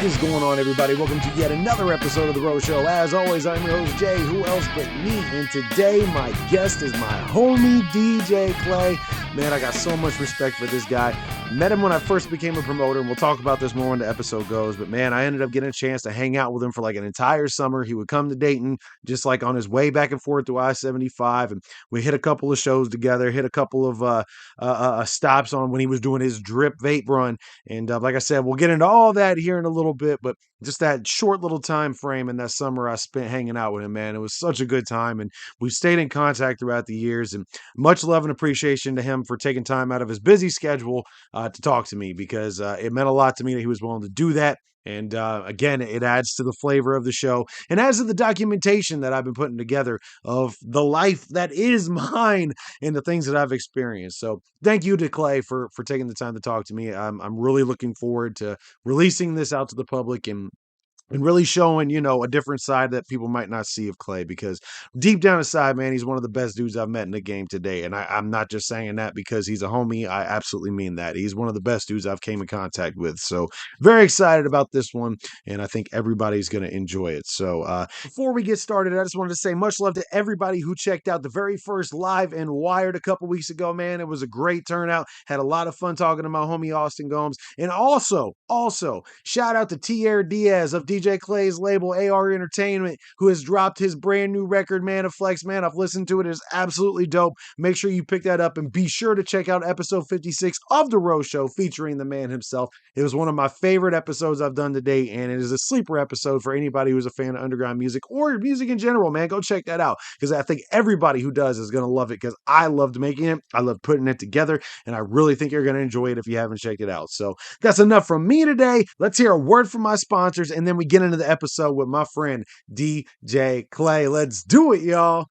is going on, everybody? Welcome to yet another episode of The Rose Show. As always, I'm your host, Jay. Who else but me? And today, my guest is my homie, DJ Clay. Man, I got so much respect for this guy. Met him when I first became a promoter, and we'll talk about this more when the episode goes. But man, I ended up getting a chance to hang out with him for like an entire summer. He would come to Dayton, just like on his way back and forth through I-75, and we hit a couple of shows together, hit a couple of stops on when he was doing his drip vape run. And like I said, we'll get into all that here in a little bit, but just that short little time frame in that summer I spent hanging out with him, man. It was such a good time, and we've stayed in contact throughout the years, and much love and appreciation to him for taking time out of his busy schedule to talk to me, because it meant a lot to me that he was willing to do that. And again, it adds to the flavor of the show and adds to the documentation that I've been putting together of the life that is mine and the things that I've experienced. So thank you to Clay for taking the time to talk to me. I'm really looking forward to releasing this out to the public and really showing, you know, a different side that people might not see of Clay, because deep down inside, man, he's one of the best dudes I've met in the game today. And I'm not just saying that because he's a homie. I absolutely mean that. He's one of the best dudes I've came in contact with. So very excited about this one, and I think everybody's going to enjoy it. So before we get started, I just wanted to say much love to everybody who checked out the very first Live and Wired a couple weeks ago, man. It was a great turnout. Had a lot of fun talking to my homie Austin Gomes. And also, shout out to Tierra Diaz of DJ Clay's label AR Entertainment, who has dropped his brand new record, Man of Flex. Man, I've listened to it. It's absolutely dope. Make sure you pick that up, and be sure to check out episode 56 of The Rose Show featuring the man himself. It was one of my favorite episodes I've done today, and it is a sleeper episode for anybody who's a fan of underground music or music in general, man. Go check that out, because I think everybody who does is going to love it, because I loved making it. I loved putting it together, and I really think you're going to enjoy it if you haven't checked it out. So that's enough from me today. Let's hear a word from my sponsors, and then we get into the episode with my friend DJ Clay. Let's do it, y'all.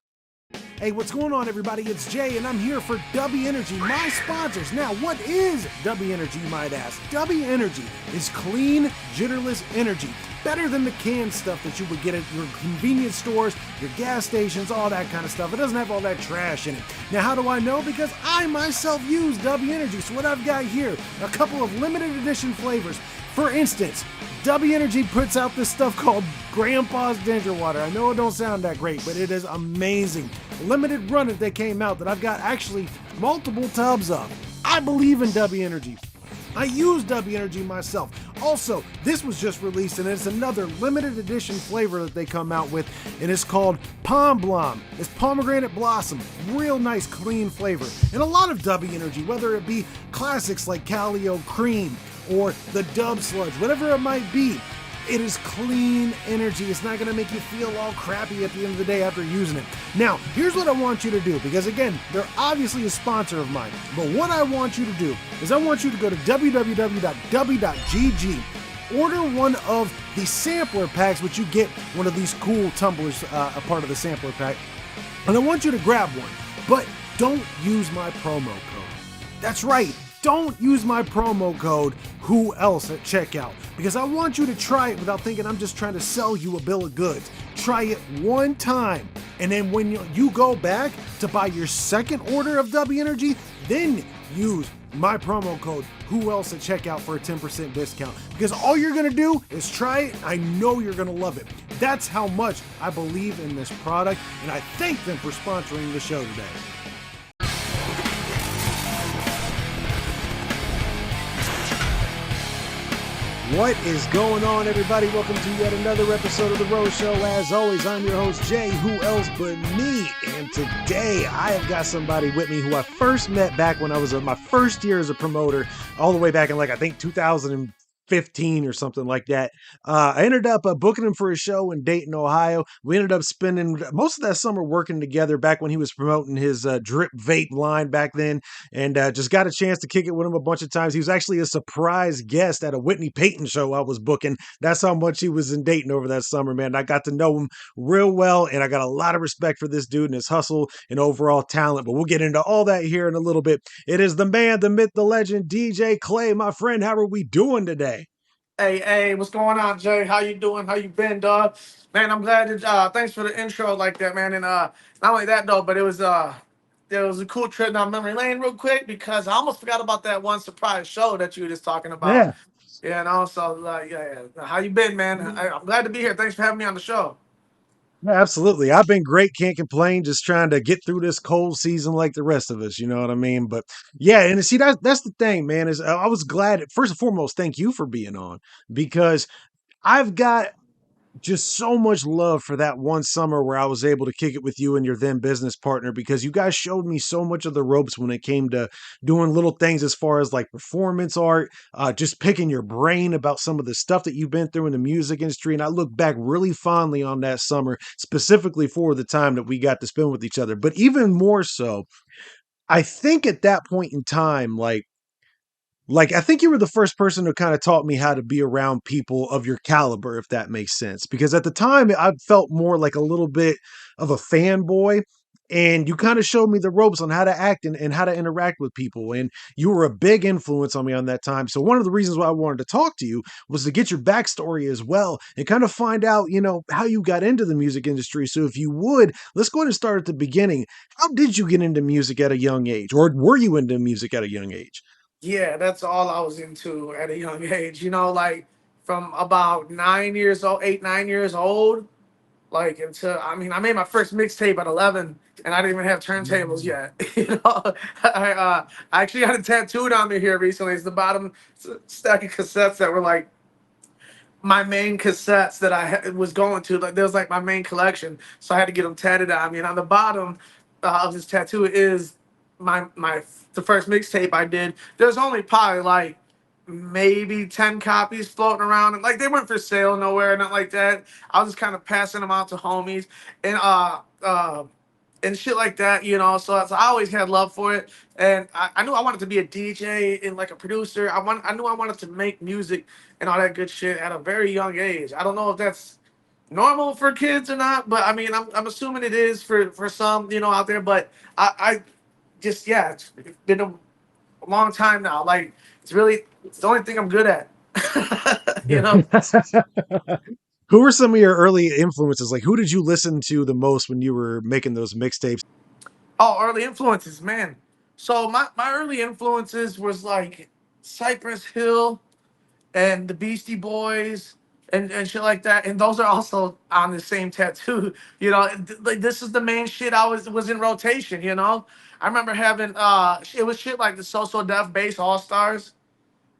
Hey, what's going on, everybody? It's Jay, and I'm here for W Energy, my sponsors. Now, what is W Energy, you might ask? W Energy is clean, jitterless energy. Better than the canned stuff that you would get at your convenience stores, your gas stations, all that kind of stuff. It doesn't have all that trash in it. Now, how do I know? Because I myself use W Energy. So what I've got here, a couple of limited edition flavors. For instance, W Energy puts out this stuff called Grandpa's Ginger Water. I know it don't sound that great, but it is amazing. Limited run that they came out that I've got actually multiple tubs of. I believe in W Energy. I use W Energy myself. Also, this was just released, and it's another limited edition flavor that they come out with, and it's called Palm Blom. It's pomegranate blossom. Real nice, clean flavor. And a lot of W Energy, whether it be classics like Calio Cream or the Dub Sludge, whatever it might be, it is clean energy. It's not going to make you feel all crappy at the end of the day after using it. Now, here's what I want you to do, because again, they're obviously a sponsor of mine. But what I want you to do is I want you to go to www.w.gg, order one of the sampler packs, which you get one of these cool tumblers, a part of the sampler pack. And I want you to grab one, but don't use my promo code. That's right. Don't use my promo code Who Else at checkout, because I want you to try it without thinking I'm just trying to sell you a bill of goods. Try it one time, and then when you go back to buy your second order of W Energy, then use my promo code Who Else at checkout for a 10% discount, because all you're going to do is try it. I know you're going to love it. That's how much I believe in this product, and I thank them for sponsoring the show today. What is going on, everybody? Welcome to yet another episode of The Rose Show. As always, I'm your host, Jay, who else but me? And today, I have got somebody with me who I first met back when I was in my first year as a promoter, all the way back in, like, I think 2015 or something like that. I ended up booking him for a show in Dayton, Ohio. We ended up spending most of that summer working together back when he was promoting his drip vape line back then, and just got a chance to kick it with him a bunch of times. He was actually a surprise guest at a Whitney Payton show I was booking. That's how much he was in Dayton over that summer, man. I got to know him real well, and I got a lot of respect for this dude and his hustle and overall talent, but we'll get into all that here in a little bit. It is the man, the myth, the legend, DJ Clay. My friend, how are we doing today? Hey, what's going on, Jay? How you doing? How you been, dog? Man, I'm glad that thanks for the intro like that, man. And not only that though, but there was a cool trip down memory lane real quick because I almost forgot about that one surprise show that you were just talking about. Yeah. Yeah, and also like, yeah. How you been, man? I'm glad to be here. Thanks for having me on the show. Yeah, absolutely. I've been great. Can't complain. Just trying to get through this cold season like the rest of us. You know what I mean? But yeah, and see that's the thing, man. Is I was glad. First and foremost, thank you for being on because I've got just so much love for that one summer where I was able to kick it with you and your then business partner because you guys showed me so much of the ropes when it came to doing little things as far as like performance art, just picking your brain about some of the stuff that you've been through in the music industry. And I look back really fondly on that summer, specifically for the time that we got to spend with each other. But even more so, I think at that point in time, I think you were the first person who kind of taught me how to be around people of your caliber, if that makes sense. Because at the time, I felt more like a little bit of a fanboy. And you kind of showed me the ropes on how to act and how to interact with people. And you were a big influence on me on that time. So, one of the reasons why I wanted to talk to you was to get your backstory as well and kind of find out, how you got into the music industry. So, if you would, let's go ahead and start at the beginning. How did you get into music at a young age? Or were you into music at a young age? Yeah, that's all I was into at a young age. Like from about 9 years old, 8, 9 years old, like until I made my first mixtape at 11, and I didn't even have turntables Mm. yet. I actually got it tattooed on me here recently. It's the bottom stack of cassettes that were like my main cassettes that was going to. Like there was like my main collection, so I had to get them tatted on me. And on the bottom of this tattoo is my the first mixtape I did. There's only probably like maybe 10 copies floating around, and like they weren't for sale nowhere, not like that. I was just kind of passing them out to homies, and and shit like that. So I always had love for it, and I knew I wanted to be a DJ and like a producer. I knew I wanted to make music and all that good shit at a very young age. I don't know if that's normal for kids or not, but I mean, I'm assuming it is for some, out there. But I just, yeah, it's been a long time now. Like it's the only thing I'm good at. you know. Who were some of your early influences? Like, who did you listen to the most when you were making those mixtapes? Oh, early influences, man. So my early influences was like Cypress Hill and the Beastie Boys and shit like that. And those are also on the same tattoo. Like this is the main shit I was in rotation. I remember having it was shit like the So Def Bass All Stars.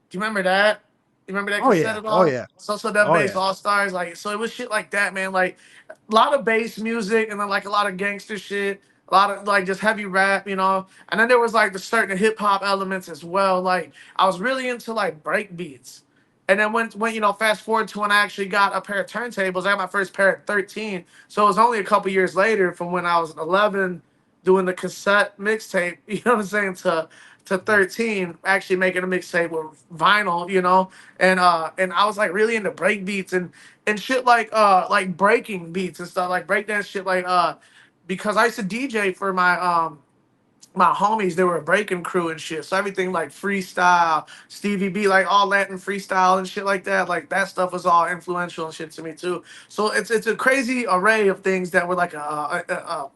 Do you remember that? You remember that Oh cassette yeah, at oh all? yeah, So Def oh Bass yeah. All Stars, like so it was shit like that, man. Like a lot of bass music and then like a lot of gangster shit, a lot of like just heavy rap. And then there was like the certain hip hop elements as well. Like I was really into like break beats. And then when fast forward to when I actually got a pair of turntables, I got my first pair at 13. So it was only a couple years later from when I was 11 doing the cassette mixtape, you know what I'm saying, to 13 actually making a mixtape with vinyl. And I was like really into break beats and shit like breaking beats and stuff like breakdance shit because I used to DJ for my homies. They were a breaking crew and shit. So everything like freestyle, Stevie B, like all Latin freestyle and shit like that. Like that stuff was all influential and shit to me too. So it's a crazy array of things that were like a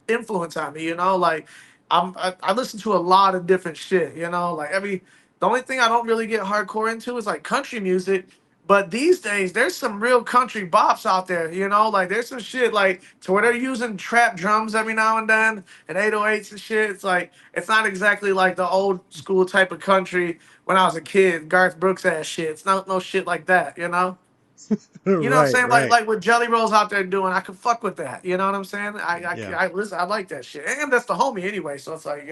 influence on me. Like I listen to a lot of different shit. Like the only thing I don't really get hardcore into is like country music. But these days, there's some real country bops out there. Like there's some shit like to where they're using trap drums every now and then and 808s and shit. It's like it's not exactly like the old school type of country when I was a kid, Garth Brooks ass shit. It's not no shit like that. You know what I'm Right, saying? Like right. like what Jelly Roll's out there doing, I could fuck with that. You know what I'm saying? Yeah. I listen, I like that shit, and that's the homie anyway. So it's like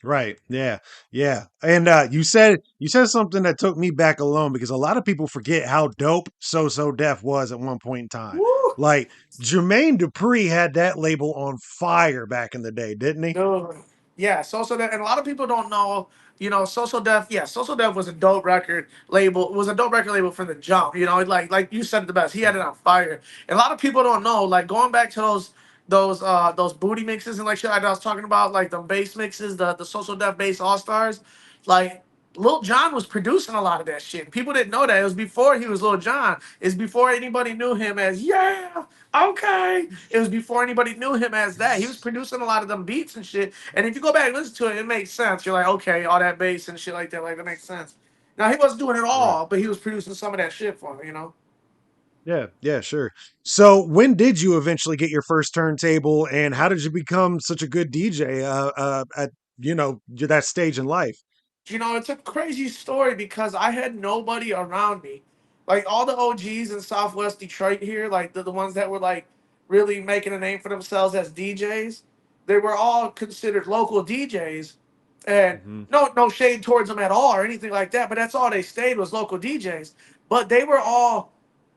Right. Yeah. Yeah. And you said something that took me back alone because a lot of people forget how dope So Def was at one point in time. woo. Like Jermaine Dupri had that label on fire back in the day, didn't he? No, yeah, Social Death, and a lot of people don't know, Social Death. Yeah, Social Death was a dope record label. Was a dope record label from the jump. Like you said it the best. He had it on fire. And a lot of people don't know, like going back to those booty mixes and like shit like I was talking about, like the bass mixes, the Social Death bass all stars, like. Lil Jon was producing a lot of that shit. People didn't know that. It was before he was Lil Jon. It's before anybody knew him as yeah, okay. It was before anybody knew him as that. He was producing a lot of them beats and shit. And if you go back and listen to it, it makes sense. You're like, okay, all that bass and shit like that, like that makes sense. Now he wasn't doing it Right. all, but he was producing some of that shit for me, Yeah, yeah, sure. So when did you eventually get your first turntable and how did you become such a good DJ at that stage in life? It's a crazy story because I had nobody around me. Like all the OGs in Southwest Detroit here, like the ones that were like really making a name for themselves as DJs, they were all considered local DJs. And Hmm. no shade towards them at all or anything like that, but that's all they stayed was local DJs. But they were all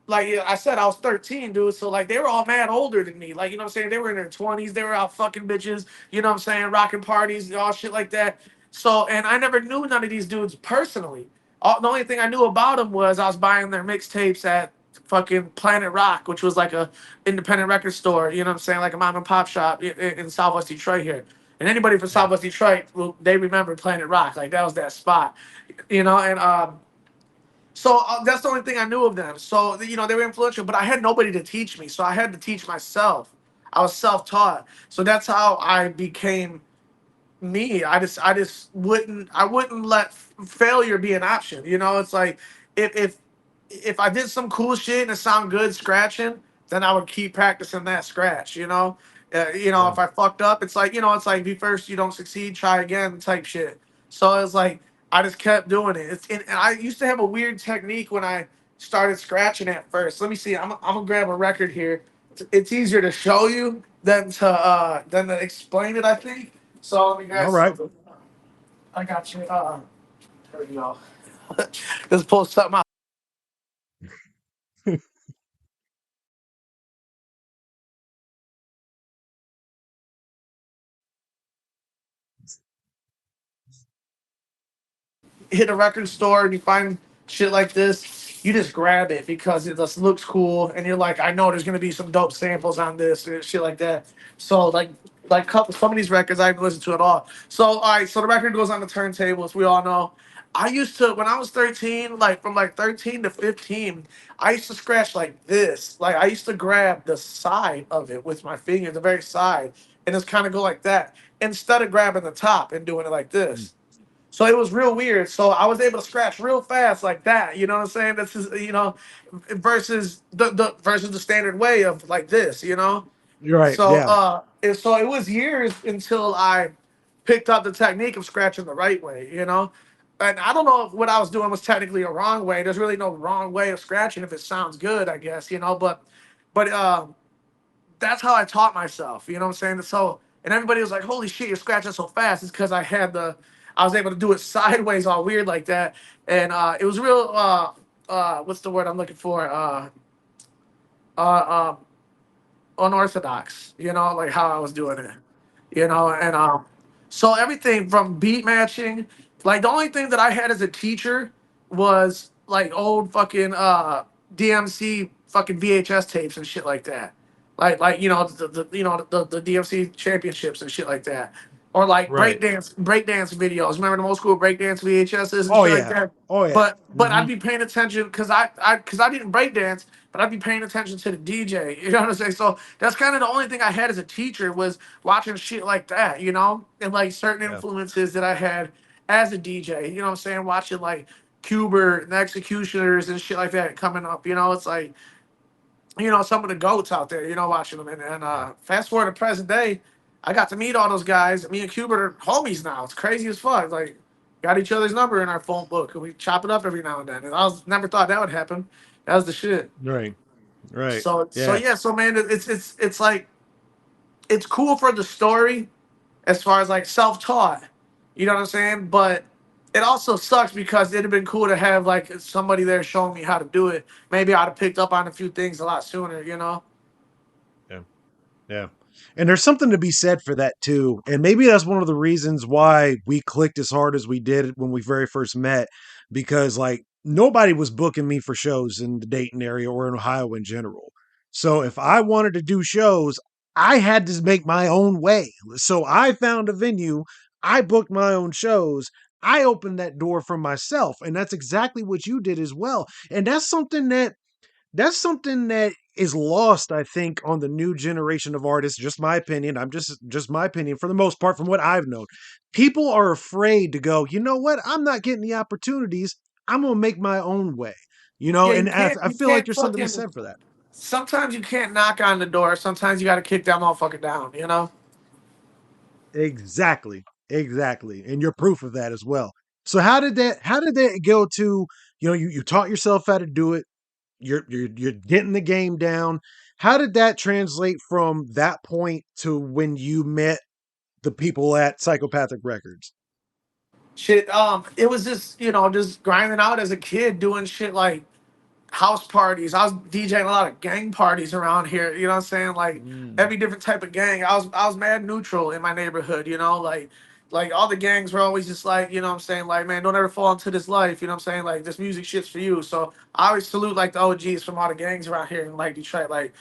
like I said, I was 13, dude. So like they were all mad older than me. Like, you know what I'm saying? They were in their 20s, they were out fucking bitches, you know what I'm saying, rocking parties, all shit like that. So, and I never knew none of these dudes personally. The only thing I knew about them was I was buying their mixtapes at fucking Planet Rock, which was like a independent record store. You know what I'm saying, like a mom and pop shop in Southwest Detroit here. And anybody from Yeah. Southwest Detroit, well, they remember Planet Rock. Like that was that spot, And so that's the only thing I knew of them. So they were influential, but I had nobody to teach me, so I had to teach myself. I was self-taught, so that's how I became me. I wouldn't let failure be an option. It's like if I did some cool shit and it sounded good scratching, then I would keep practicing that scratch. Yeah. If I fucked up, it's like be first, you don't succeed, try again, type shit. So it's like I just kept doing it. And I used to have a weird technique when I started scratching at first. Let me see. I'm gonna grab a record here. It's easier to show you than to explain it, I think. So let me All grab right. something. I got you. There we go. Just pull something out. Hit a record store and you find shit like this, you just grab it because it just looks cool, and you're like, I know there's gonna be some dope samples on this and shit like that. So like some of these records I haven't listened to at all. So all right, so the record goes on the turntables. We all know. I used to when I was 13, like from like 13 to 15, I used to scratch like this. Like I used to grab the side of it with my finger, the very side, and just kind of go like that instead of grabbing the top and doing it like Mm. this. So it was real weird. So I was able to scratch real fast like that. You know what I'm saying? This is versus the standard way of like this. You're right. So Yeah. and so it was years until I picked up the technique of scratching the right way. And I don't know if what I was doing was technically a wrong way. There's really no wrong way of scratching if it sounds good, I guess. But that's how I taught myself. You know what I'm saying? So, and everybody was like, "Holy shit, you're scratching so fast!" It's because I was able to do it sideways, all weird like that, and it was real. What's the word I'm looking for? Uh, um, unorthodox. Like how I was doing it. And so everything from beat matching, like the only thing that I had as a teacher was like old fucking DMC fucking VHS tapes and shit like that. Like the DMC championships and shit like that. Or like Right. breakdance videos. Remember the old school breakdance VHSs and Oh shit like yeah. that? Oh yeah. But Hmm. I'd be paying attention because I didn't breakdance, but I'd be paying attention to the DJ. You know what I'm saying? So that's kind of the only thing I had as a teacher was watching shit like that, and like certain Yeah. influences that I had as a DJ. You know what I'm saying? Watching like Cuber and the Executioners and shit like that coming up. It's like some of the goats out there. Watching them. And Yeah. fast forward to present day, I got to meet all those guys. Me and Cuba are homies now. It's crazy as fuck. Like got each other's number in our phone book, and we chop it up every now and then. And I was never thought that would happen. That was the shit. Right. Right. So Yeah. yeah. So man, it's like it's cool for the story as far as like self-taught. You know what I'm saying? But it also sucks because it'd have been cool to have like somebody there showing me how to do it. Maybe I'd have picked up on a few things a lot sooner. Yeah. Yeah. And there's something to be said for that too. And maybe that's one of the reasons why we clicked as hard as we did when we very first met, because like nobody was booking me for shows in the Dayton area or in Ohio in general. So if I wanted to do shows, I had to make my own way. So I found a venue, I booked my own shows. I opened that door for myself. And that's exactly what you did as well. And that's something that is lost, I think, on the new generation of artists. Just my opinion. I'm just my opinion for the most part, from what I've known. People are afraid to go, you know what? I'm not getting the opportunities. I'm gonna make my own way. You know, Yeah, and I you feel like can't there's something to be fucking. said for that. Sometimes you can't knock on the door. Sometimes you got to kick that motherfucker down. You know. Exactly. Exactly. And you're proof of that as well. So how did that go to, you taught yourself how to do it. You're getting the game down. How did that translate from that point to when you met the people at Psychopathic Records? Shit. It was just just grinding out as a kid, doing shit like house parties. I was DJing a lot of gang parties around here. You know what I'm saying? Like Mm. every different type of gang. I was mad neutral in my neighborhood. Like all the gangs were always just like, what I'm saying, like, man, don't ever fall into this life. You know what I'm saying? Like this music shit's for you. So I always salute like the OGs from all the gangs around here in like Detroit. Like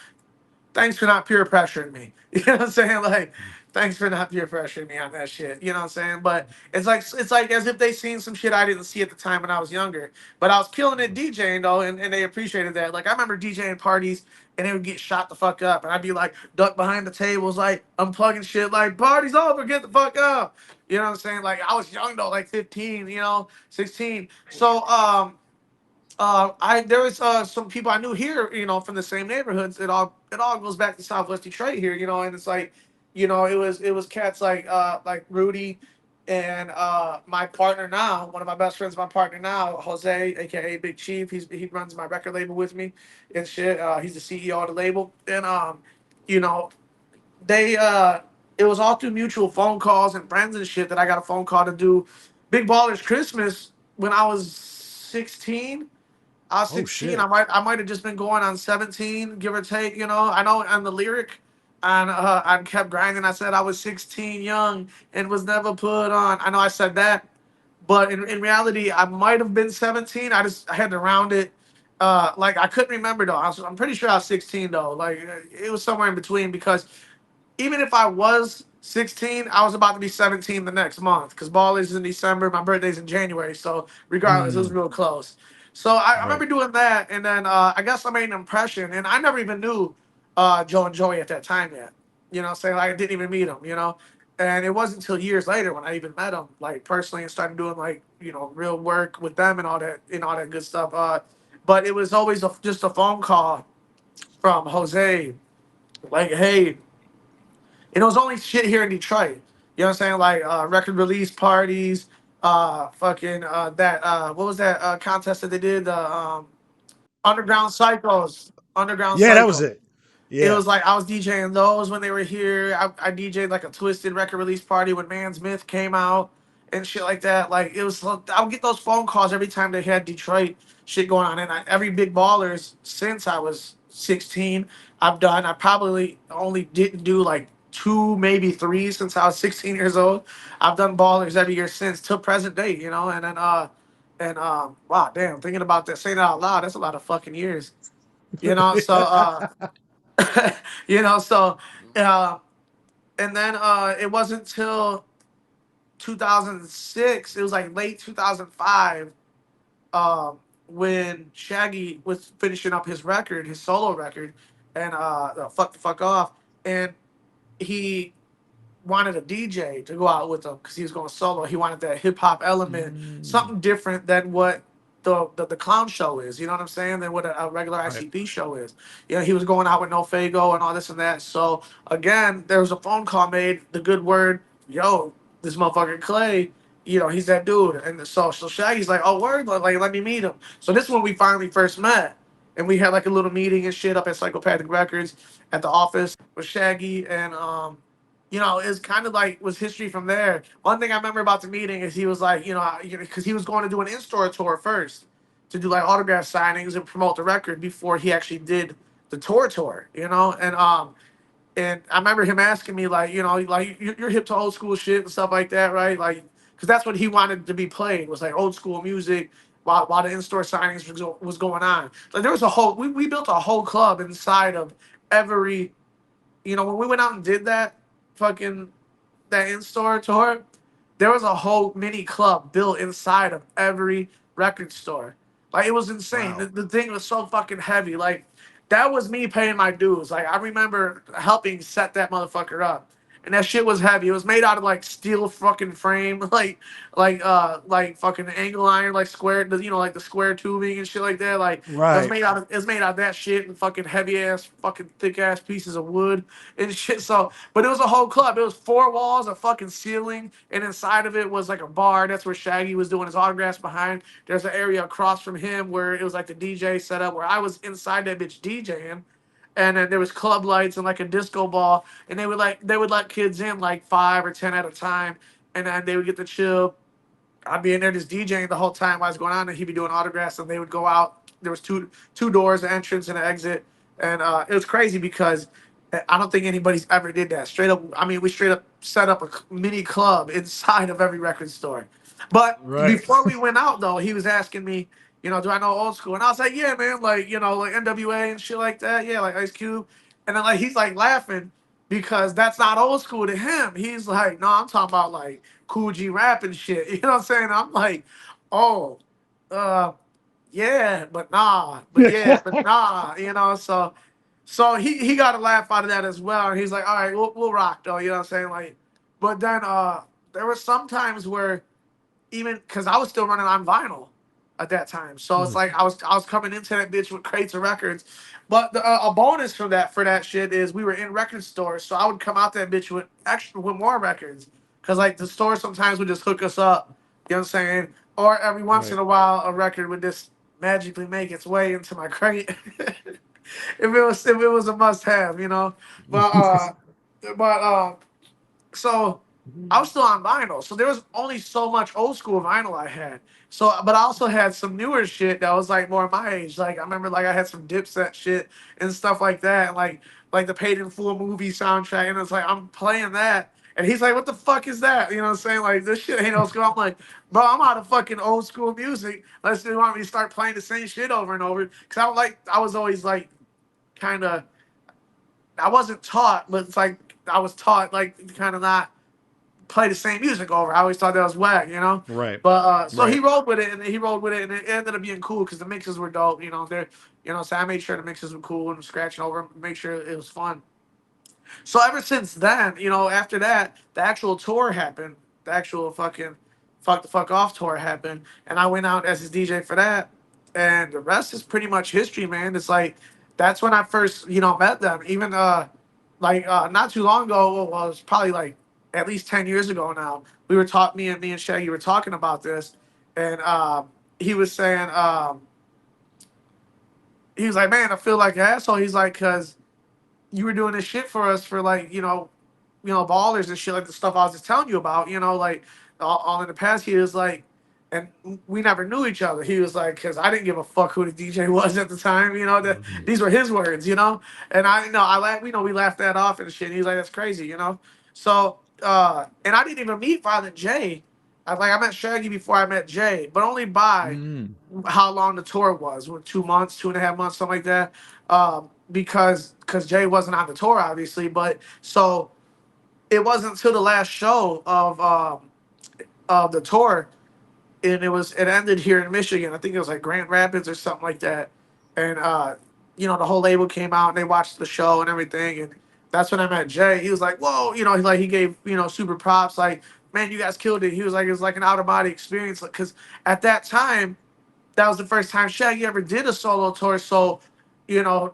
thanks for not peer pressuring me. You know what I'm saying? Like, thanks for not peer pressuring me on that shit. You know what I'm saying? But it's like as if they seen some shit I didn't see at the time when I was younger. But I was killing it DJing though, and they appreciated that. Like I remember DJing parties and they would get shot the fuck up. And I'd be like duck behind the tables, like unplugging shit, like party's over, get the fuck up. You know what I'm saying? Like I was young though, like 15, 16. So I there was some people I knew here, from the same neighborhoods. It all goes back to Southwest Detroit here, and it's like, it was cats like Rudy and my partner now, one of my best friends, my partner now, Jose, aka Big Chief. He runs my record label with me and shit. He's the CEO of the label, and you know, they it was all through mutual phone calls and friends and shit that I got a phone call to do Big Ballers Christmas when I was 16. I was Oh 16. shit. I might have just been going on 17, give or take. I know on the lyric, and I kept grinding. I said I was 16, young, and was never put on. I know I said that, but in reality, I might have been 17. I had to round it. Like I couldn't remember though. I'm pretty sure I was 16 though. Like it was somewhere in between because even if I was 16, I was about to be 17 the next month because ball is in December, my birthday's in January. So regardless, it was Mm. real close. So I Right. remember doing that, and then I guess I made an impression, and I never even knew Joe and Joey at that time yet. Saying like I didn't even meet him. And it wasn't until years later when I even met him, like personally, and started doing like real work with them and all that good stuff. But it was always just a phone call from Jose, like, hey, and it was only shit here in Detroit. You know what I'm saying? Like record release parties, fucking that what was that contest that they did? The Underground Cycles. Underground Yeah, that was Cycle. it. It Yeah. was like I was DJing those when they were here. I DJed like a Twisted record release party when Man's Myth came out and shit like that. Like it was, I would get those phone calls every time they had Detroit shit going on. And every Big Ballers since I was 16, I've done. I probably only didn't do like two, maybe three since I was 16 years old. I've done Ballers every year since till present day. And then wow, damn, thinking about that, saying that out loud, that's a lot of fucking years. So so uh, and then it wasn't until 2006, it was like late 2005, when Shaggy was finishing up his record, his solo record, and fuck the fuck off, and he wanted a DJ to go out with him because he was going solo. He wanted that hip hop element, Mm. something different than what the clown show is. You know what I'm saying? Than what a regular Right. ICP show is. He was going out with no Fago and all this and that. So again, there was a phone call made. The good word, yo, this motherfucker Clay. He's that dude. And so Shaggy's like, oh word, like let me meet him. So this is when we finally first met. And we had like a little meeting and shit up at Psychopathic Records at the office with Shaggy, and it's kind of like was history from there. One thing I remember about the meeting is he was like, because he was going to do an in-store tour first to do like autograph signings and promote the record before he actually did the tour, and I remember him asking me like, like you're hip to old school shit and stuff like that, right? Like, because that's what he wanted to be played was like old school music while the in-store signings was going on. Like there was we built a whole club inside of every when we went out and did that fucking that in-store tour, there was a whole mini club built inside of every record store. Like it was insane. The, Wow. the thing was so fucking heavy. Like that was me paying my dues. Like I remember helping set that motherfucker up. and that shit was heavy. It was made out of like steel fucking frame, like fucking angle iron, like square, like the square tubing and shit like that. Like Right. it was made out of that shit and fucking heavy ass, fucking thick ass pieces of wood and shit. So, but it was a whole club. It was four walls, a fucking ceiling, and inside of it was like a bar. That's where Shaggy was doing his autographs behind. There's an area across from him where it was like the DJ setup where I was inside that bitch DJing. And then there was club lights and like a disco ball, and they would let kids in like 5 or 10 at a time, and then they would get to chill. I'd be in there just DJing the whole time while I was going on, and he'd be doing autographs, and they would go out. There was two doors, an entrance and an exit, and it was crazy because I don't think anybody's ever did that. Straight up, I mean, we straight up set up a mini club inside of every record store. But Right. before we went out, though, he was asking me, do I know old school? And I was like, yeah, man, like, like NWA and shit like that. Yeah, like Ice Cube. And then, like, he's like laughing because that's not old school to him. He's like, no, I'm talking about like Cool G rap and shit. You know what I'm saying? I'm like, oh, uh, yeah, but nah, but yeah, but nah, so he got a laugh out of that as well. And he's like, all right, we'll rock though, you know what I'm saying? Like, but then there were some times where even because I was still running on vinyl at that time. So it's Mm. like I was coming into that bitch with crates of records. But a bonus from that for that shit is we were in record stores, so I would come out that bitch with more records, cause like the store sometimes would just hook us up. You know what I'm saying? Or every once Right. in a while, a record would just magically make its way into my crate. If it was a must have, But so I was still on vinyl, so there was only so much old school vinyl I had. So, but I also had some newer shit that was like more my age. Like I remember, like I had some Dipset shit and stuff like that, and like the Paid in Full movie soundtrack, and it's like I'm playing that, and he's like, "What the fuck is that?" You know what I'm saying? Like this shit ain't old school. I'm like, "Bro, I'm out of fucking old school music. Let's do you want me to start playing the same shit over and over?" Because I was always like, kind of, I wasn't taught, but it's like I was taught like kind of not play the same music over. I always thought that was whack. Right. But so Right. he rolled with it, and he rolled with it, and it ended up being cool because the mixes were dope. So I made sure the mixes were cool and scratching over them, make sure it was fun. So ever since then, after that, the actual tour happened. The actual fucking fuck the fuck off tour happened, and I went out as his DJ for that. And the rest is pretty much history, man. It's like that's when I first, met them. Even not too long ago, well, it was probably like at least 10 years ago now. We were talking, me and Shaggy were talking about this, and he was saying, he was like, man, I feel like an asshole. He's like, cause you were doing this shit for us for like ballers and shit like the stuff I was just telling you about, like all in the past. He was like, and we never knew each other. He was like, because I didn't give a fuck who the DJ was at the time. That Mhm. these were his words, and I laugh, we laughed that off and shit. And he's like, that's crazy. So and I didn't even meet Violent J. I met Shaggy before I met Jay, but only by Mm. how long the tour was, 2 months, 2.5 months, something like that. Because Jay wasn't on the tour, obviously, but so it wasn't until the last show of the tour, and it ended here in Michigan. I think it was like Grand Rapids or something like that. And the whole label came out and they watched the show and everything, and that's when I met Jay. He was like, "Whoa," he gave super props, like, "Man, you guys killed it." He was like, "It was like an out of body experience," because at that time that was the first time Shaggy ever did a solo tour. So, you know,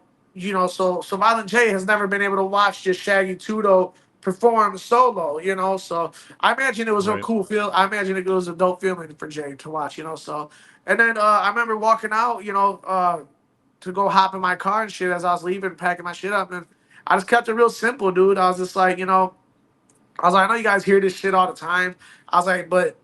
so Violent J has never been able to watch just Shaggy Tudo perform solo. So I imagine it was a Right. cool feel. I imagine it was a dope feeling for Jay to watch. So, and then I remember walking out, to go hop in my car and shit as I was leaving, packing my shit up, and I just kept it real simple, dude. I was just like, I was like, I know you guys hear this shit all the time. I was like, but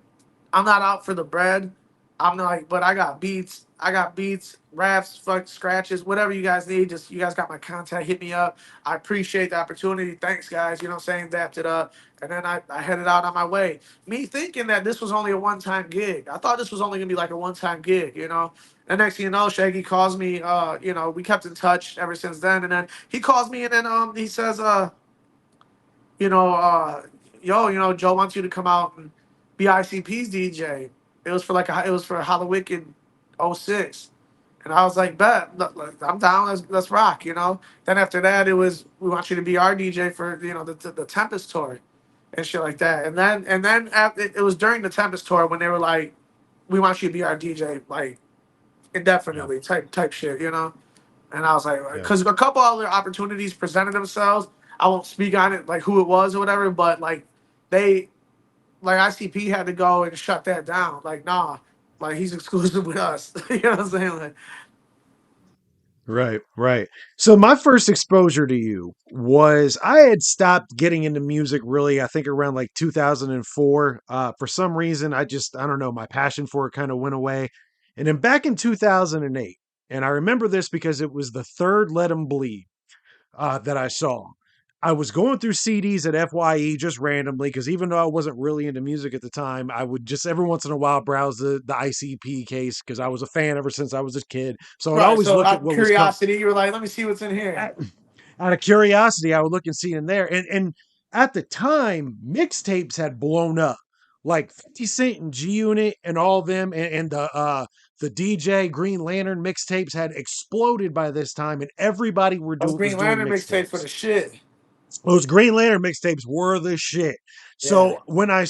I'm not out for the bread. I'm like, but I got beats. I got beats, raps, fuck scratches, whatever you guys need. Just you guys got my contact. Hit me up. I appreciate the opportunity. Thanks, guys. You know what I'm saying? Dapped it up. And then I headed out on my way. Me thinking that this was only a one-time gig. I thought this was only gonna be like a one-time gig. And next thing you know, Shaggy calls me, we kept in touch ever since then. And then he calls me and then he says, you know, yo, Joe wants you to come out and be ICP's DJ. It was for Halloween in '06. And I was like, bet, look, I'm down. Let's rock, you know. Then after that, it was we want you to be our DJ for the Tempest tour and shit like that. And then after, it was during the Tempest tour when they were like, we want you to be our DJ like Yeah. indefinitely type shit, you know. And I was like, Yeah. because a couple other opportunities presented themselves. I won't speak on it like who it was or whatever, but like they like ICP had to go and shut that down. Like, nah, like he's exclusive with us. You know what I'm saying? Like, Right, right. So my first exposure to you was I had stopped getting into music really, I think around like 2004. For some reason, I don't know, my passion for it kind of went away. And then back in 2008, and I remember this because it was the third Let 'Em Bleed that I saw. I was going through CDs at FYE just randomly because even though I wasn't really into music at the time, I would just every once in a while browse the ICP case because I was a fan ever since I was a kid. So I would right. always So look out at of what was coming curiosity, you were like, let me see what's in here. out of curiosity. I would look and see in there, and at the time, mixtapes had blown up. Like 50 Cent and G Unit and all of them, and the DJ Green Lantern mixtapes had exploded by this time, and everybody Those was Green doing Lantern mixtapes for mixtapes. the shit. Those Green Lantern mixtapes were the shit. Yeah. So when I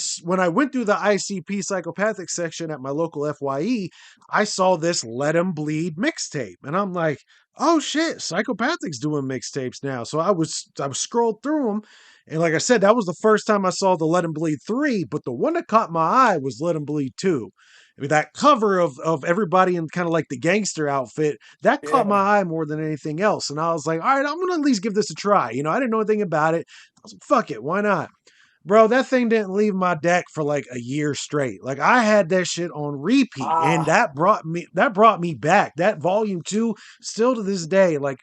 went through the ICP psychopathic section at my local FYE, I saw this Let 'Em Bleed mixtape, and I'm like, oh shit, psychopathic's doing mixtapes now. So I was scrolled through them, and like I said, that was the first time I saw the Let 'Em Bleed 3, but the one that caught my eye was Let 'Em Bleed 2. I mean, that cover of everybody in kind of like the gangster outfit, that caught Yeah. my eye more than anything else. And I was like, all right, I'm gonna at least give this a try. I didn't know anything about it. I was like, fuck it, why not? Bro, that thing didn't leave my deck for like a year straight. Like I had that shit on repeat, and Ah. that brought me back. That volume two, still to this day, like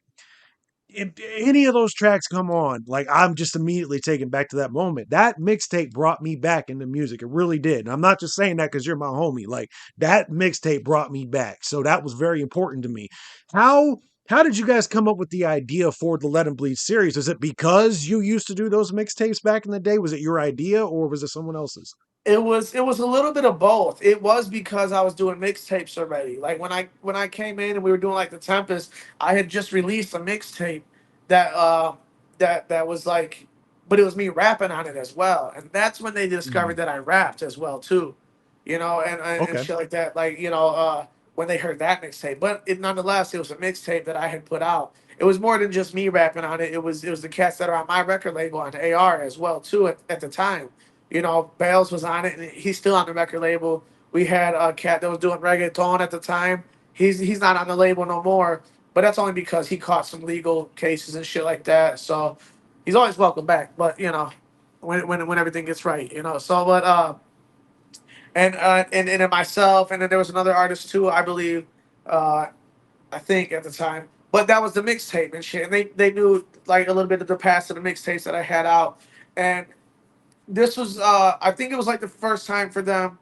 if any of those tracks come on, like I'm just immediately taken back to that moment. That mixtape brought me back into music. It really did. And I'm not just saying that because you're my homie. Like that mixtape brought me back. So that was very important to me. How how did you guys come up with the idea for the Let 'Em Bleed series? Is it because you used to do those mixtapes back in the day? Was it your idea or was it someone else's? It was a little bit of both. It was because I was doing mixtapes already. Like when I came in and we were doing like the Tempest, I had just released a mixtape that that was like, but it was me rapping on it as well. And that's when they discovered Mm, that I rapped as well too, and okay. shit like that. Like when they heard that mixtape, but nonetheless it was a mixtape that I had put out. It was more than just me rapping on it. It was the cats that are on my record label on AR as well too at the time. Bales was on it, and he's still on the record label. We had a cat that was doing reggaeton at the time. He's not on the label no more, but that's only because he caught some legal cases and shit like that. So he's always welcome back. But when everything gets right. So and then myself, and then there was another artist too, I believe. Uh, I think at the time, but that was the mixtape and shit. And they knew like a little bit of the past of the mixtapes that I had out, and this was I think it was like the first time for them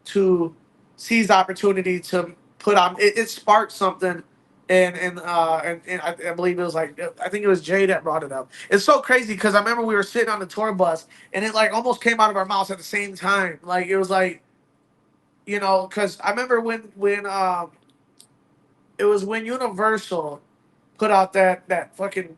to seize the opportunity to put on it sparked something and I believe it was like I think it was Jay that brought it up. It's so crazy because I remember we were sitting on the tour bus and it like almost came out of our mouths at the same time. Like it was like because I remember when it was when Universal put out that fucking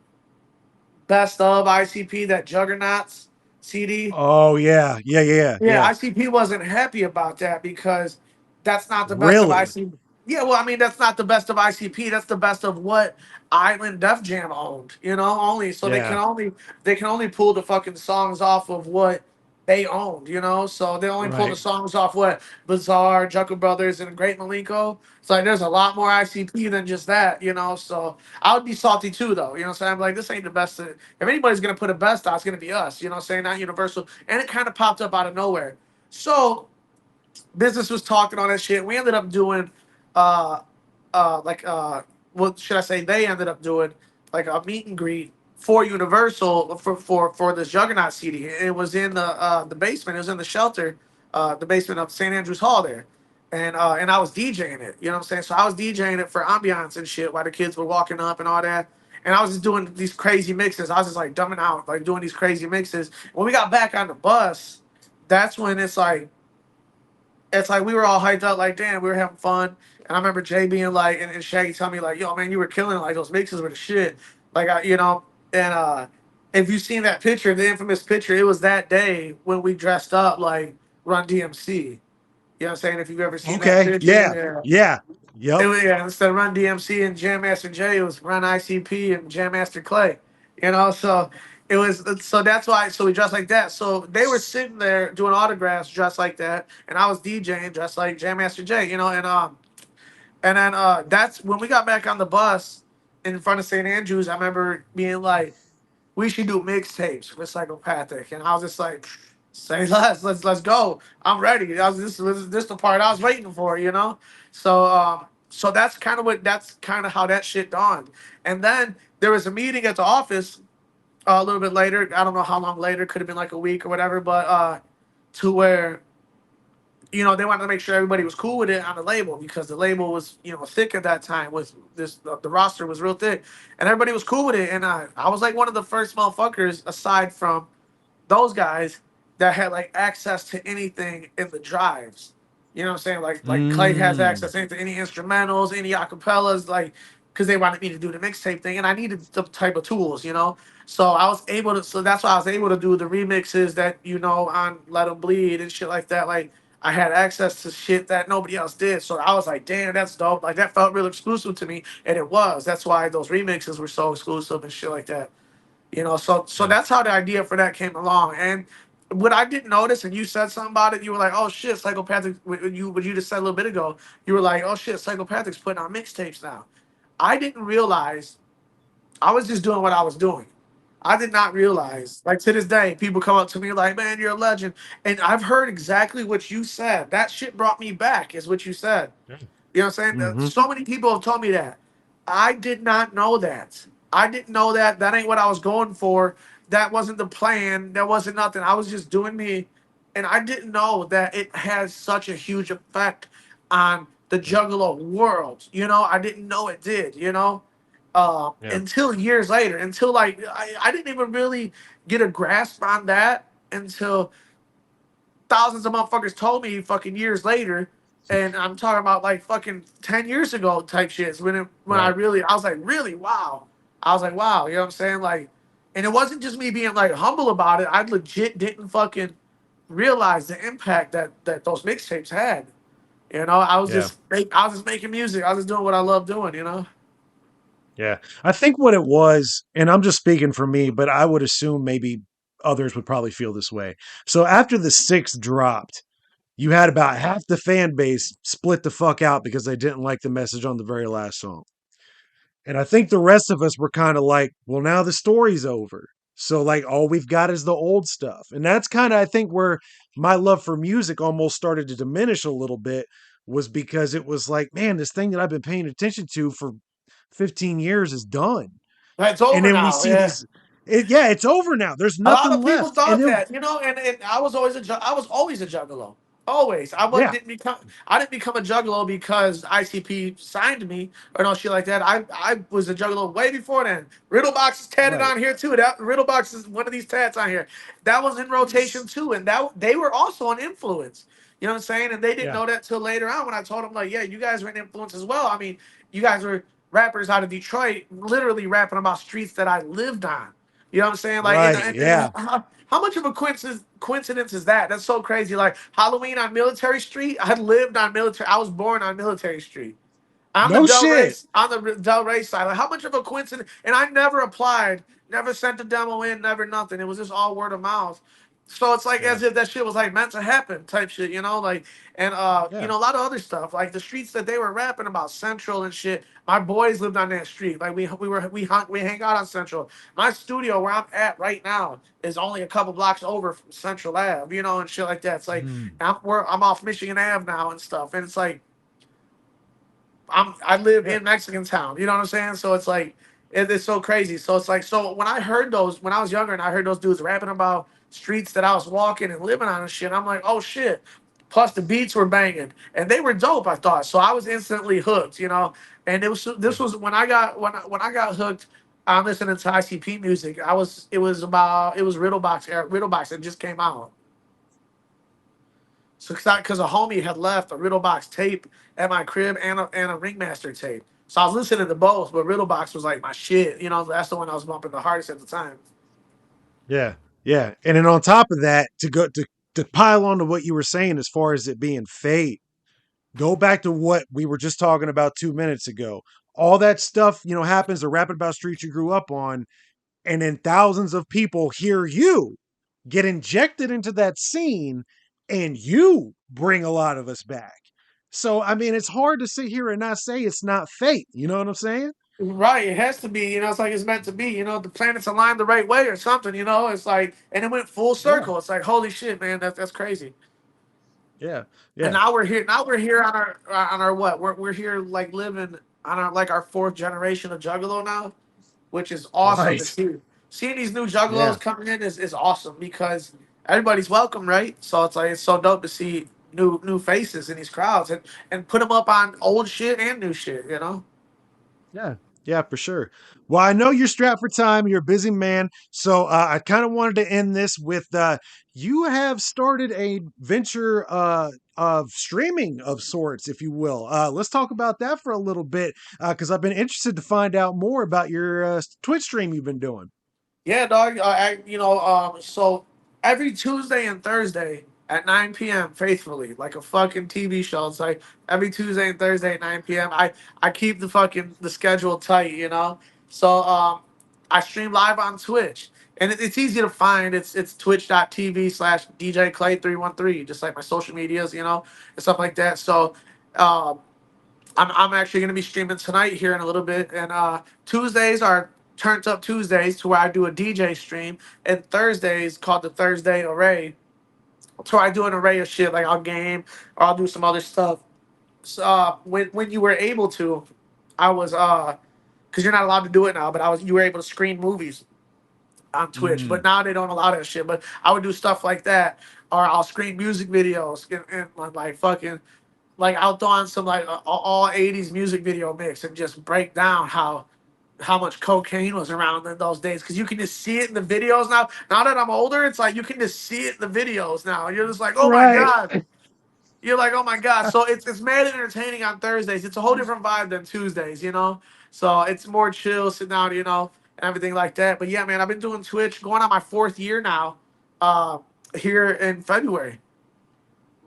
best of ICP, that Juggernauts CD. Oh yeah. Yeah, yeah, Yeah, yeah. ICP wasn't happy about that because that's not the best of Really? ICP. Yeah, well, I mean, that's not the best of ICP. That's the best of what Island Def Jam owned. Only so they can Yeah. only pull the fucking songs off of what they owned. So they only pull the Right. songs off what Bizarre, Jungle Brothers, and Great Malenko. It's like there's a lot more ICP than just that. So I would be salty too, though. What I'm saying? I'm like, this ain't the best. If anybody's gonna put a best out, it's gonna be us. What I'm saying? Not Universal. And it kind of popped up out of nowhere. So business was talking on that shit. We ended up doing, uh, like, what should I say? They ended up doing like a meet and greet for Universal for this Juggernaut CD. It was in the basement. It was in the shelter, the basement of St. Andrews Hall there. And I was DJing it. You know what I'm saying? So I was DJing it for ambiance and shit while the kids were walking up and all that. And I was just doing these crazy mixes. I was just like dumbing out, like doing these crazy mixes. When we got back on the bus, that's when it's like it's like we were all hyped up, like damn, we were having fun. And I remember Jay being like, and Shaggy telling me like, yo man, you were killing it. Like those mixes were the shit. Like and if you've seen that picture, the infamous picture, it was that day when we dressed up like Run DMC. You know what I'm saying? If you've ever seen that Okay. picture, Yeah. yeah. Yeah. It Yep. was, yeah, instead of Run DMC and Jam Master Jay, it was Run ICP and Jam Master Clay. So it was so that's why so we dressed like that. So they were sitting there doing autographs dressed like that, and I was DJing dressed like Jam Master Jay. And then that's when we got back on the bus in front of St. Andrews. I remember being like, we should do mixtapes for Psychopathic, and I was just like, say less, let's go. I'm ready. This the part I was waiting for. So that's kind of how that shit dawned. And then there was a meeting at the office a little bit later. I don't know how long later, could have been like a week or whatever, but to where they wanted to make sure everybody was cool with it on the label because the label was, thick at that time. Was this the roster was real thick, and everybody was cool with it. And I was like one of the first motherfuckers, aside from those guys, that had like access to anything in the drives. You know what I'm saying? Like Clay has Mm. access to anything, any instrumentals, any acapellas, like because they wanted me to do the mixtape thing, and I needed the type of tools. So I was able to. So that's why I was able to do the remixes that on Let 'Em Bleed and shit like that. Like I had access to shit that nobody else did. So I was like, damn, that's dope. Like that felt real exclusive to me, and it was. That's why those remixes were so exclusive and shit like that. So Yeah. that's how the idea for that came along. And what I didn't notice, and you said something about it, you were like, "Oh shit, psychopathic." What you just said a little bit ago, you were like, "Oh shit, psychopathic's putting out mixtapes now." I didn't realize I was just doing what I was doing. I did not realize, like to this day, people come up to me like, "Man, you're a legend," and I've heard exactly what you said. That shit brought me back, is what you said. Yeah. You know what I'm saying? Mm-hmm. So many people have told me that. I did not know that. I didn't know that. That ain't what I was going for. That wasn't the plan. That wasn't nothing. I was just doing me. And I didn't know that it has such a huge effect on the Yeah. Juggalo world. I didn't know it did. Yeah. Until years later, until like I didn't even really get a grasp on that until thousands of motherfuckers told me fucking years later, and I'm talking about like fucking 10 years ago type shits. When Right. I was like, really, wow. I was like, wow, you know what I'm saying? Like, and it wasn't just me being like humble about it. I legit didn't fucking realize the impact that those mixtapes had. Yeah. I was just making music. I was just doing what I love doing. Yeah. I think what it was, and I'm just speaking for me, but I would assume maybe others would probably feel this way. So after the sixth dropped, you had about half the fan base split the fuck out because they didn't like the message on the very last song. And I think the rest of us were kind of like, well, now the story's over. So, like, all we've got is the old stuff. And that's kind of, I think, where my love for music almost started to diminish a little bit, was because it was like, man, this thing that I've been paying attention to for 15 years is done. It's And over then we now. see Yeah. these, yeah, it's over now. There's A lot nothing of people left. And thought then, that, and I was always a juggalo. Always. yeah, I didn't become a juggalo because ICP signed me or no shit like that. I was a juggalo way before then. Riddlebox is tatted right. on here too. That Riddlebox is one of these tats on here. That was in rotation too, and that they were also an influence. You know what I'm saying? And they didn't Yeah, know that till later on when I told them like, yeah, you guys were an influence as well. I mean, you guys were rappers out of Detroit, literally rapping about streets that I lived on. You know what I'm saying? Like, and, right. and, Yeah, and how much of a coincidence is that? That's so crazy. Like Halloween on Military Street. I lived on Military. I was born on Military Street. On the no shit. Del Rey side. Like how much of a coincidence? And I never applied, never sent a demo in, never nothing. It was just all word of mouth. So it's like Yeah, as if that shit was like meant to happen type shit. Like and yeah. a lot of other stuff. Like the streets that they were rapping about, Central and shit. My boys lived on that street. Like we hang out on Central. My studio where I'm at right now is only a couple blocks over from Central Ave, and shit like that. It's like Mm, I'm off Michigan Ave now and stuff. And it's like I live yeah. in Mexican town. You know what I'm saying? So it's like it's so crazy. So it's like when I heard those when I was younger and I heard those dudes rapping about streets that I was walking and living on and shit, I'm like, oh shit. Plus the beats were banging and they were dope. I thought so. I was instantly hooked. And this Yeah. was when I got hooked on listening to ICP music. It was Riddlebox era. Riddlebox that just came out. So because a homie had left a Riddle Box tape at my crib and a Ringmaster tape. So I was listening to both, but Riddle Box was like my shit. You know, that's the one I was bumping the hardest at the time. Yeah, yeah. And then on top of that, to pile on to what you were saying as far as it being fate, go back to what we were just talking about 2 minutes ago. All that stuff, happens to rap about streets you grew up on, and then thousands of people hear you get injected into that scene, and you bring a lot of us back. So I mean, it's hard to sit here and not say it's not fate. You know what I'm saying? Right, it has to be. You know, it's like it's meant to be. You know, the planets aligned the right way or something. You know, it's like, and it went full Yeah, circle. It's like, holy shit, man, that's crazy. yeah, And yeah. now we're here. Now we're here on our what? We're here like living on our like our fourth generation of Juggalo now, which is awesome to Right. see. Seeing these new Juggalos Yeah. coming in is awesome because everybody's welcome, right? So it's like it's so dope to see new faces in these crowds and put them up on old shit and new shit. You know. Yeah, yeah, for sure. Well, I know you're strapped for time. You're a busy man. So I kind of wanted to end this with you have started a venture of streaming of sorts, if you will. Let's talk about that for a little bit because I've been interested to find out more about your Twitch stream you've been doing. Yeah, dog. So every Tuesday and Thursday at 9 p.m. faithfully, like a fucking TV show. It's like every Tuesday and Thursday at 9 p.m. I keep the schedule tight, you know. So I stream live on Twitch. And it's easy to find. It's twitch.tv/ DJ Clay 313, just like my social medias, you know, and stuff like that. So um I'm actually going to be streaming tonight here in a little bit, and Tuesdays are Turned Up Tuesdays, to where I do a DJ stream, and Thursdays called the Thursday Array, to where I do an array of shit like I'll game or I'll do some other stuff. So when you were able to, I was because you're not allowed to do it now, but you were able to screen movies on Twitch, but Mm, now they don't allow that shit. But I would do stuff like that, or I'll screen music videos and like fucking like I'll throw on some like all '80s music video mix and just break down how much cocaine was around in those days because you can just see it in the videos now. Now that I'm older, it's like you can just see it in the videos now. You're just like, oh my right. god. You're like, oh my god. So it's mad entertaining on Thursdays. It's a whole different vibe than Tuesdays, you know. So it's more chill, sit down, you know, and everything like that. But yeah, man, I've been doing Twitch going on my fourth year now. Uh, Here in February,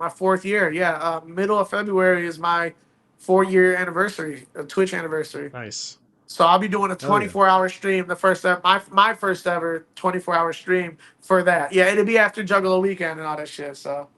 my fourth year. Yeah, middle of February is my 4 year anniversary, Twitch anniversary. Nice. So I'll be doing a Hell yeah. 24-hour stream, my first ever 24-hour stream for that. Yeah, it'll be after Juggalo weekend and all that shit. So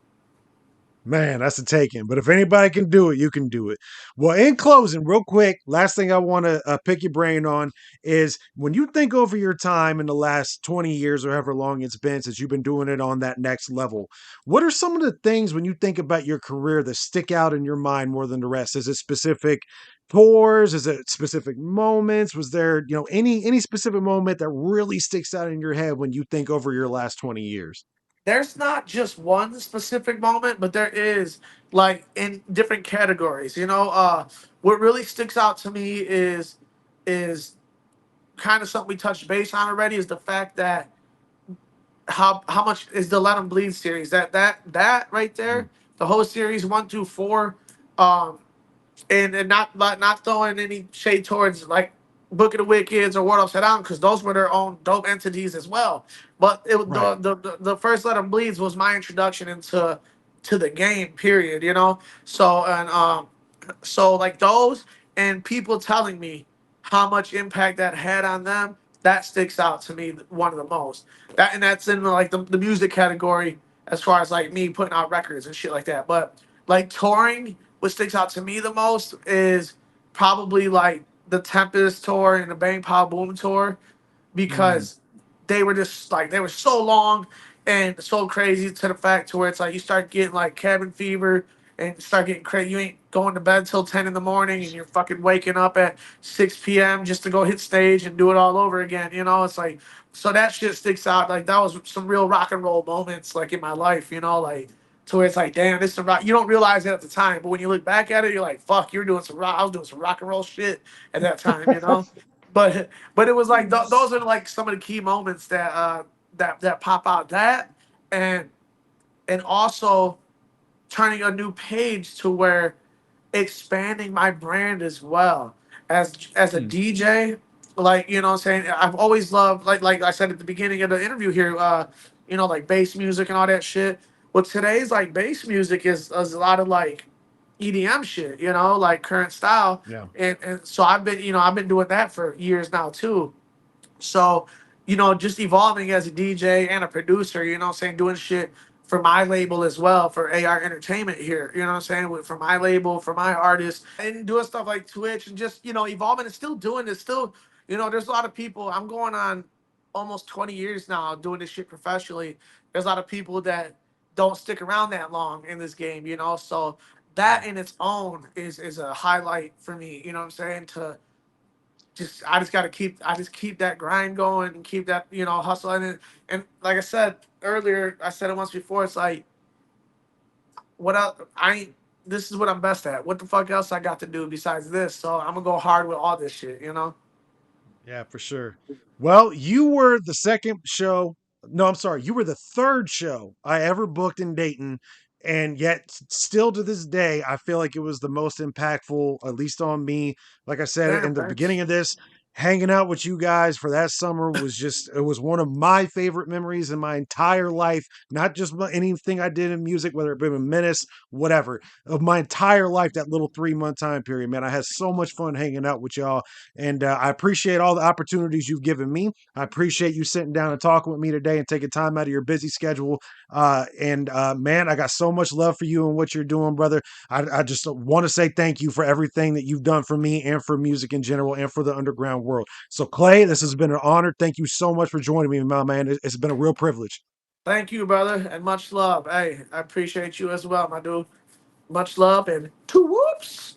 Man, that's a taken. But if anybody can do it, you can do it. Well, in closing, real quick, last thing I want to pick your brain on is when you think over your time in the last 20 years or however long it's been since you've been doing it on that next level, what are some of the things when you think about your career that stick out in your mind more than the rest? Is it specific tours? Is it specific moments? Was there, any specific moment that really sticks out in your head when you think over your last 20 years? there's not just one specific moment, but there is like in different categories. You know, what really sticks out to me is kind of something we touched base on already is the fact that how much is the Let 'Em Bleed series that right there, the whole series 1 through 4, um, and not throwing any shade towards like Book of the Wickeds or World Upside Down because those were their own dope entities as well. But Right. the first Let 'Em Bleeds was my introduction to the game. Period. You know. So like those and people telling me how much impact that had on them, that sticks out to me one of the most. That's in like the music category as far as like me putting out records and shit like that. But like touring, what sticks out to me the most is probably like the Tempest tour and the Bang Pow Boom tour Mm, because they were just like they were so long and so crazy to the fact to where it's like you start getting like cabin fever and start getting crazy. You ain't going to bed till 10 in the morning and you're fucking waking up at 6 p.m. just to go hit stage and do it all over again. You know, it's like so that shit sticks out. Like that was some real rock and roll moments like in my life. You know, like to where it's like, damn, this is some rock. You don't realize it at the time, but when you look back at it, you're like, fuck, you're doing some rock. I was doing some rock and roll shit at that time. You know. But it was like those are like some of the key moments that pop out. That and and also turning a new page to where expanding my brand as well as a Hmm. DJ. Like, you know what I'm saying? I've always loved, like I said at the beginning of the interview here, you know, like bass music and all that shit. Well, today's like bass music is a lot of like EDM shit, you know, like current style. Yeah. And so I've been doing that for years now too. So, you know, just evolving as a DJ and a producer, you know what I'm saying, doing shit for my label as well, for AR Entertainment here, you know what I'm saying, for my label, for my artists, and doing stuff like Twitch and just, you know, evolving and still doing this. Still, you know, there's a lot of people, I'm going on almost 20 years now doing this shit professionally. There's a lot of people that don't stick around that long in this game, you know, so Yeah. that in its own is a highlight for me, you know what I'm saying, to just I just got to keep that grind going and keep that, you know, hustle. And like I said earlier, I said it once before, it's like what else I ain't this is what I'm best at. What the fuck else I got to do besides this? So I'm gonna go hard with all this shit, you know. Yeah, for sure. Well, you were the second show. No, I'm sorry. You were the third show I ever booked in Dayton. And yet, still to this day, I feel like it was the most impactful, at least on me. Like I said Damn, in the beginning thanks. of this, hanging out with you guys for that summer was just, it was one of my favorite memories in my entire life. Not just anything I did in music, whether it be a Menace, whatever, of my entire life, that little 3 month time period, man. I had so much fun hanging out with y'all. And I appreciate all the opportunities you've given me. I appreciate you sitting down and talking with me today and taking time out of your busy schedule. Man, I got so much love for you and what you're doing, brother. I just want to say thank you for everything that you've done for me and for music in general and for the underground world. So, Clay, this has been an honor. Thank you so much for joining me, my man. It's been a real privilege. Thank you, brother, and much love. Hey, I appreciate you as well, my dude. Much love and two whoops.